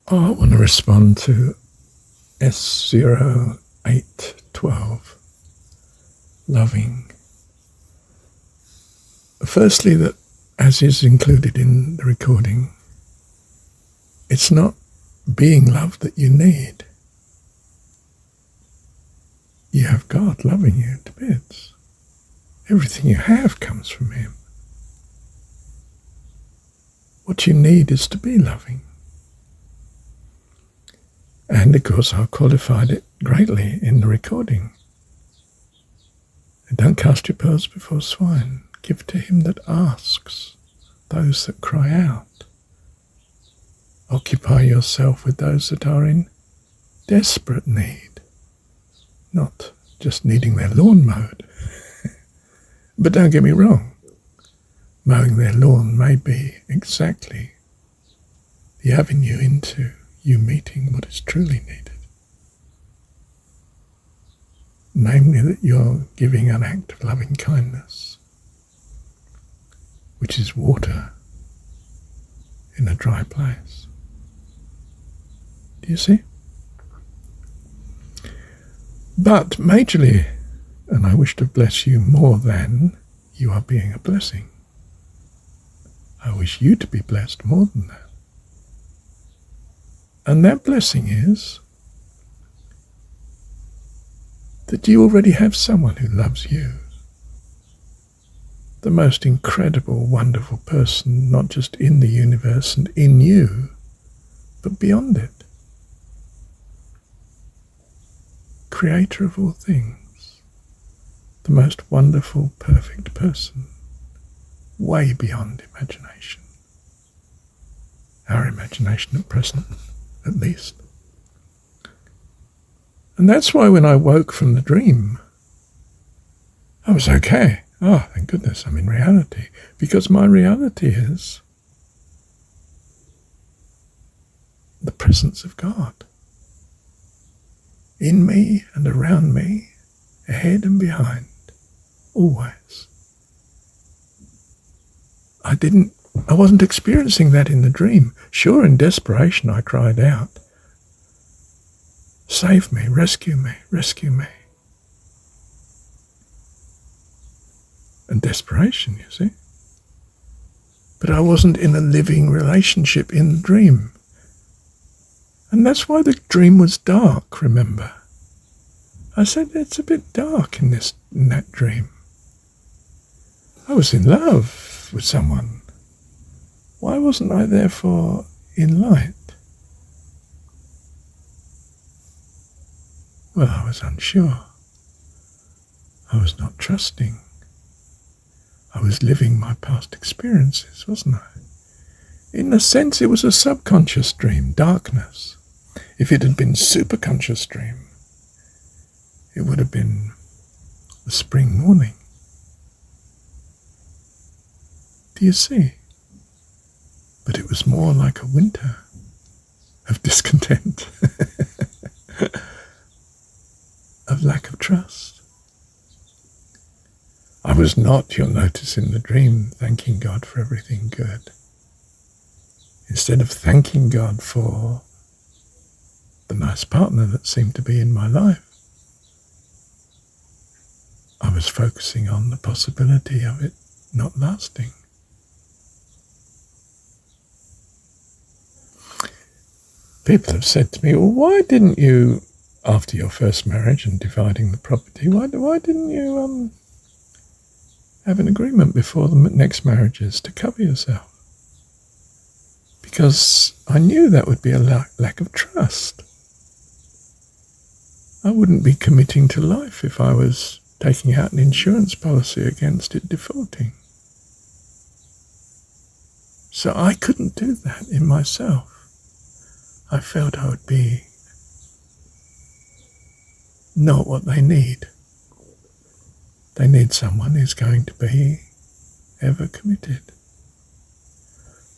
I want to respond to S0812, loving. Firstly, that as is included in the recording, it's not being loved that you need. You have God loving you to bits. Everything you have comes from Him. What you need is to be loving. And of course, I qualified it greatly in the recording. Don't cast your pearls before swine. Give to him that asks, those that cry out. Occupy yourself with those that are in desperate need, not just needing their lawn mowed. But don't get me wrong, mowing their lawn may be exactly the avenue into you meeting what is truly needed. Namely, that you're giving an act of loving kindness, which is water in a dry place. Do you see? But majorly, and I wish to bless you more than you are being a blessing. I wish you to be blessed more than that. And that blessing is that you already have someone who loves you. The most incredible, wonderful person, not just in the universe and in you, but beyond it. Creator of all things. The most wonderful, perfect person. Way beyond imagination. Our imagination at present, at least. And that's why when I woke from the dream, I was okay. Oh, thank goodness I'm in reality. Because my reality is the presence of God. In me and around me, ahead and behind, always. I wasn't experiencing that in the dream. Sure, in desperation I cried out, save me, rescue me, rescue me. And desperation, you see. But I wasn't in a living relationship in the dream. And that's why the dream was dark, remember. I said it's a bit dark in that dream. I was in love with someone. Why wasn't I therefore in light? Well, I was unsure. I was not trusting. I was living my past experiences, wasn't I? In a sense, it was a subconscious dream, darkness. If it had been superconscious dream, it would have been the spring morning. Do you see? But it was more like a winter of discontent, of lack of trust. I was not, you'll notice in the dream, thanking God for everything good. Instead of thanking God for the nice partner that seemed to be in my life, I was focusing on the possibility of it not lasting. People have said to me, well, why didn't you, after your first marriage and dividing the property, why didn't you have an agreement before the next marriages to cover yourself? Because I knew that would be a lack of trust. I wouldn't be committing to life if I was taking out an insurance policy against it defaulting. So I couldn't do that in myself. I felt I would be not what they need. They need someone who's going to be ever committed.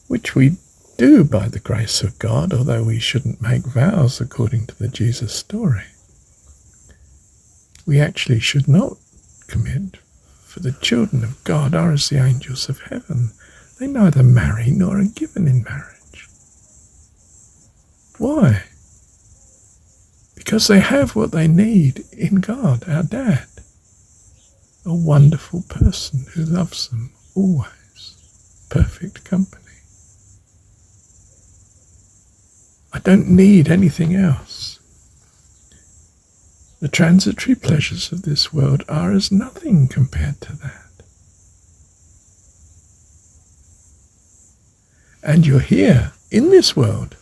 Which we do by the grace of God, although we shouldn't make vows according to the Jesus story. We actually should not commit, for the children of God are as the angels of heaven. They neither marry nor are given in marriage. Why? Because they have what they need in God, our Dad. A wonderful person who loves them always. Perfect company. I don't need anything else. The transitory pleasures of this world are as nothing compared to that. And you're here in this world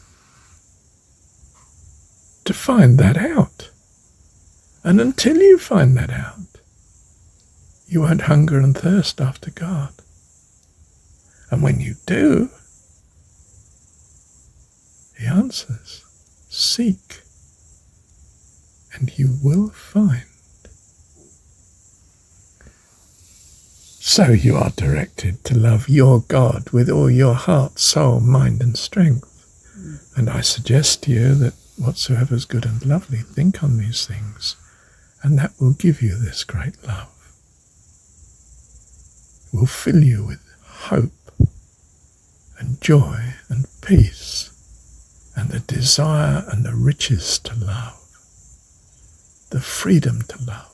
to find that out. And until you find that out, you won't hunger and thirst after God. And when you do, He answers, seek, and you will find. So you are directed to love your God with all your heart, soul, mind, and strength. And I suggest to you that whatsoever is good and lovely, think on these things, and that will give you this great love. It will fill you with hope and joy and peace and the desire and the riches to love, the freedom to love.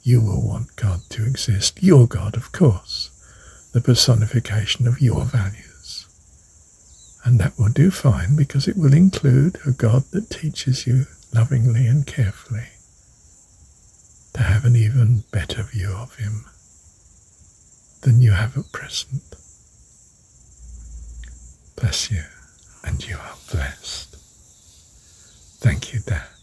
You will want God to exist, your God, of course, the personification of your values. And that will do fine, because it will include a God that teaches you lovingly and carefully to have an even better view of Him than you have at present. Bless you, and you are blessed. Thank you, Dad.